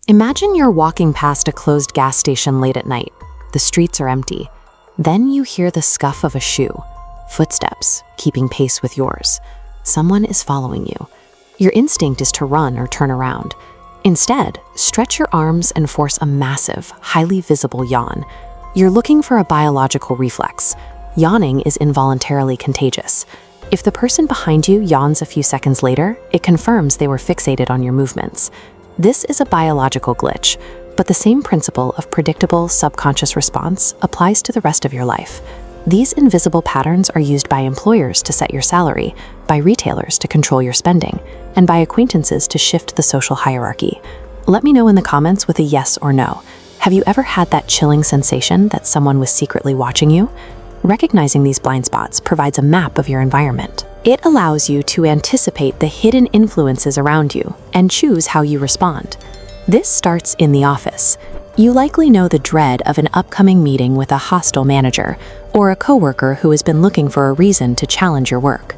Imagine you're walking past a closed gas station late at night. The streets are empty. Then you hear the scuff of a shoe, footsteps keeping pace with yours. Someone is following you. Your instinct is to run or turn around. Instead, stretch your arms and force a massive, highly visible yawn. You're looking for a biological reflex. Yawning is involuntarily contagious. If the person behind you yawns a few seconds later, it confirms they were fixated on your movements. This is a biological glitch, but the same principle of predictable subconscious response applies to the rest of your life. These invisible patterns are used by employers to set your salary, by retailers to control your spending, and by acquaintances to shift the social hierarchy. Let me know in the comments with a yes or no. Have you ever had that chilling sensation that someone was secretly watching you? Recognizing these blind spots provides a map of your environment. It allows you to anticipate the hidden influences around you and choose how you respond. This starts in the office. You likely know the dread of an upcoming meeting with a hostile manager or a coworker who has been looking for a reason to challenge your work.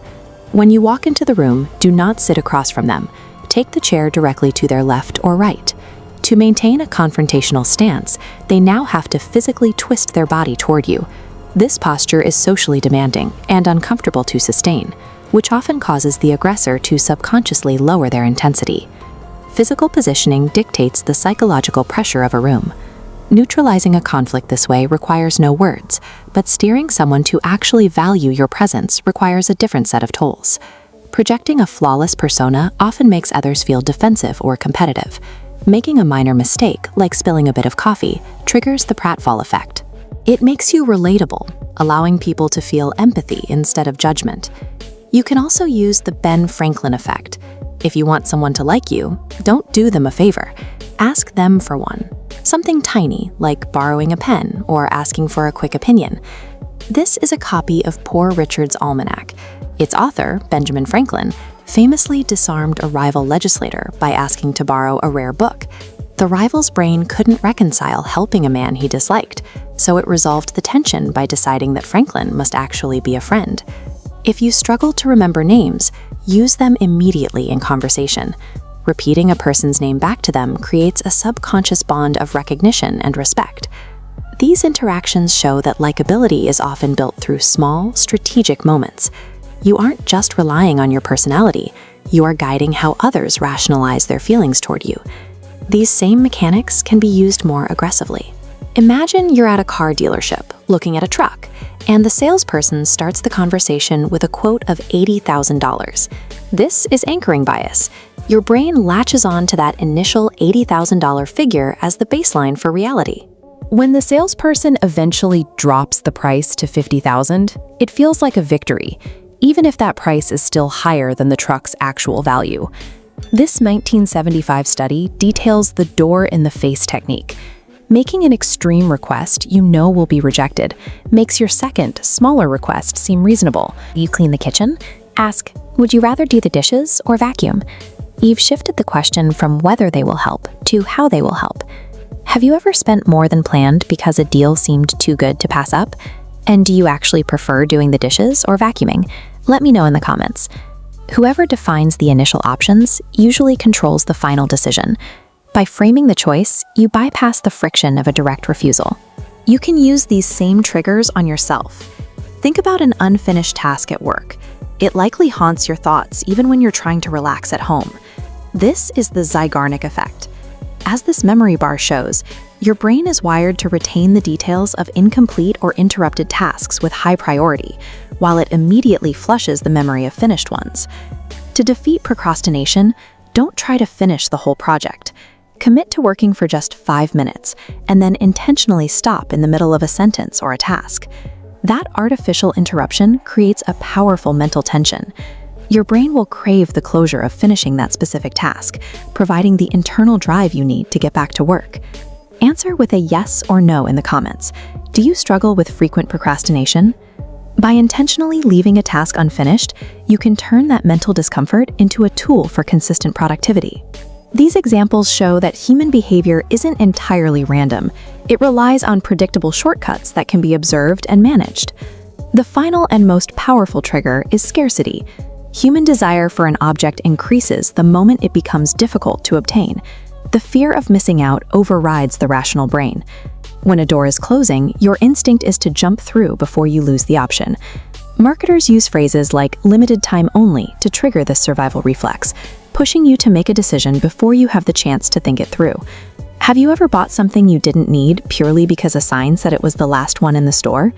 When you walk into the room, do not sit across from them. Take the chair directly to their left or right. To maintain a confrontational stance, they now have to physically twist their body toward you. This posture is socially demanding and uncomfortable to sustain, which often causes the aggressor to subconsciously lower their intensity. Physical positioning dictates the psychological pressure of a room. Neutralizing a conflict this way requires no words, but steering someone to actually value your presence requires a different set of tools. Projecting a flawless persona often makes others feel defensive or competitive. Making a minor mistake, like spilling a bit of coffee, triggers the pratfall effect. It makes you relatable, allowing people to feel empathy instead of judgment. You can also use the Ben Franklin effect. If you want someone to like you, don't do them a favor. Ask them for one. Something tiny, like borrowing a pen or asking for a quick opinion. This is a copy of Poor Richard's Almanac. Its author, Benjamin Franklin, famously disarmed a rival legislator by asking to borrow a rare book. The rival's brain couldn't reconcile helping a man he disliked, so it resolved the tension by deciding that Franklin must actually be a friend. If you struggle to remember names, use them immediately in conversation. Repeating a person's name back to them creates a subconscious bond of recognition and respect. These interactions show that likability is often built through small, strategic moments. You aren't just relying on your personality, you are guiding how others rationalize their feelings toward you. These same mechanics can be used more aggressively. Imagine you're at a car dealership, looking at a truck, and the salesperson starts the conversation with a quote of $80,000. This is anchoring bias. Your brain latches on to that initial $80,000 figure as the baseline for reality. When the salesperson eventually drops the price to $50,000, it feels like a victory, even if that price is still higher than the truck's actual value. This 1975 study details the door-in-the-face technique. Making an extreme request you know will be rejected makes your second, smaller request seem reasonable. You clean the kitchen? Ask, would you rather do the dishes or vacuum? You've shifted the question from whether they will help to how they will help. Have you ever spent more than planned because a deal seemed too good to pass up? And do you actually prefer doing the dishes or vacuuming? Let me know in the comments. Whoever defines the initial options usually controls the final decision. By framing the choice, you bypass the friction of a direct refusal. You can use these same triggers on yourself. Think about an unfinished task at work. It likely haunts your thoughts even when you're trying to relax at home. This is the Zeigarnik effect. As this memory bar shows, your brain is wired to retain the details of incomplete or interrupted tasks with high priority, while it immediately flushes the memory of finished ones. To defeat procrastination, don't try to finish the whole project. Commit to working for just 5 minutes, and then intentionally stop in the middle of a sentence or a task. That artificial interruption creates a powerful mental tension. Your brain will crave the closure of finishing that specific task, providing the internal drive you need to get back to work. Answer with a yes or no in the comments. Do you struggle with frequent procrastination? By intentionally leaving a task unfinished, you can turn that mental discomfort into a tool for consistent productivity. These examples show that human behavior isn't entirely random. It relies on predictable shortcuts that can be observed and managed. The final and most powerful trigger is scarcity. Human desire for an object increases the moment it becomes difficult to obtain. the fear of missing out overrides the rational brain. When a door is closing, your instinct is to jump through before you lose the option. Marketers use phrases like limited time only to trigger this survival reflex, pushing you to make a decision before you have the chance to think it through. Have you ever bought something you didn't need purely because a sign said it was the last one in the store?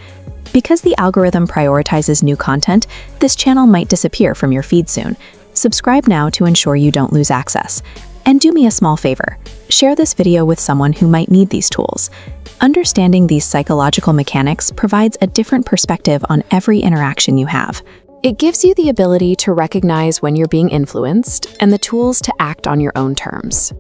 Because the algorithm prioritizes new content, this channel might disappear from your feed soon. Subscribe now to ensure you don't lose access. And do me a small favor, share this video with someone who might need these tools. Understanding these psychological mechanics provides a different perspective on every interaction you have. It gives you the ability to recognize when you're being influenced and the tools to act on your own terms.